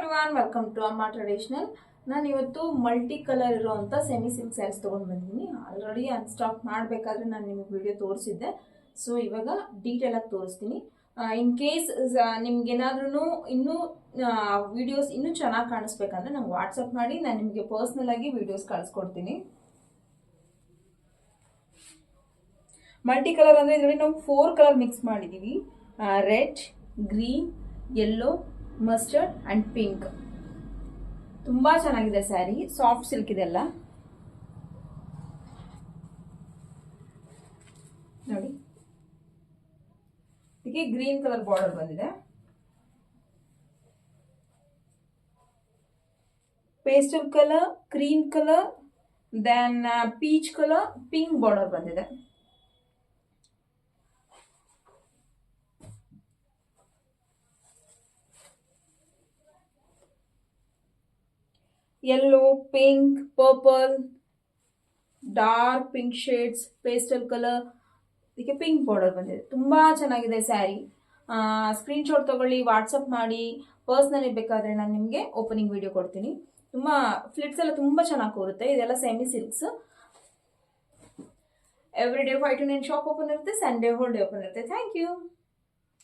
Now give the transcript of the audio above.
Everyone, welcome to ಅಮ್ಮ traditional. ನಾನು ಇವತ್ತು ಮಲ್ಟಿ ಕಲರ್ ಇರುವಂಥ ಸೆಮಿ ಸಿಲ್ಕ್ ಸ್ಯಾರೀಸ್ ತೊಗೊಂಡು ಬಂದಿದ್ದೀನಿ. ಆಲ್ರೆಡಿ ಅನ್ಸ್ಟಾಕ್ ಮಾಡಬೇಕಾದ್ರೆ ನಾನು ನಿಮಗೆ ವಿಡಿಯೋ ತೋರಿಸಿದ್ದೆ. ಸೊ ಇವಾಗ ಡೀಟೇಲಾಗಿ ತೋರಿಸ್ತೀನಿ. ಇನ್ ಕೇಸ್ ನಿಮ್ಗೇನಾದ್ರೂ ಇನ್ನೂ ವಿಡಿಯೋಸ್ ಇನ್ನೂ ಚೆನ್ನಾಗಿ ಕಾಣಿಸ್ಬೇಕಂದ್ರೆ ನಂಗೆ ವಾಟ್ಸಪ್ ಮಾಡಿ, ನಾನು ನಿಮಗೆ ಪರ್ಸ್ನಲ್ ಆಗಿ ವಿಡಿಯೋಸ್ ಕಳಿಸ್ಕೊಡ್ತೀನಿ. ಮಲ್ಟಿ ಕಲರ್ ಅಂದರೆ ಇದರಲ್ಲಿ ನಾವು 4 ಕಲರ್ ಮಿಕ್ಸ್ ಮಾಡಿದ್ದೀವಿ. Red, green, yellow, mustard and pink. ತುಂಬ ಚೆನ್ನಾಗಿದೆ ಸ್ಯಾರಿ, ಸಾಫ್ಟ್ ಸಿಲ್ಕ್ ಇದೆಲ್ಲ ನೋಡಿ. ಇದಕ್ಕೆ ಗ್ರೀನ್ ಕಲರ್ ಬಾರ್ಡರ್ ಬಂದಿದೆ, pastel colour, cream colour, then peach colour, pink border ಬಂದಿದೆ. Yellow, pink, purple, dark pink shades, pastel colour, ಇದಕ್ಕೆ ಪಿಂಕ್ ಬಾರ್ಡರ್ ಬಂದಿದೆ. ತುಂಬ ಚೆನ್ನಾಗಿದೆ ಸ್ಯಾರಿ. ಸ್ಕ್ರೀನ್ಶಾಟ್ ತಗೊಳ್ಳಿ, ವಾಟ್ಸಪ್ ಮಾಡಿ. ಪರ್ಸ್ನಲಿ ಬೇಕಾದರೆ ನಾನು ನಿಮಗೆ ಓಪನಿಂಗ್ ವಿಡಿಯೋ ಕೊಡ್ತೀನಿ. ತುಂಬ ಫ್ಲಿಟ್ಸ್ ಎಲ್ಲ ತುಂಬ ಚೆನ್ನಾಗಿ ಕೂರುತ್ತೆ. ಇದೆಲ್ಲ semi silks. Every day 5 to 9 shop open ಇರುತ್ತೆ, ಸಂಡೇ ಹೋಲ್ ಡೇ ಓಪನ್ ಇರುತ್ತೆ. Thank you.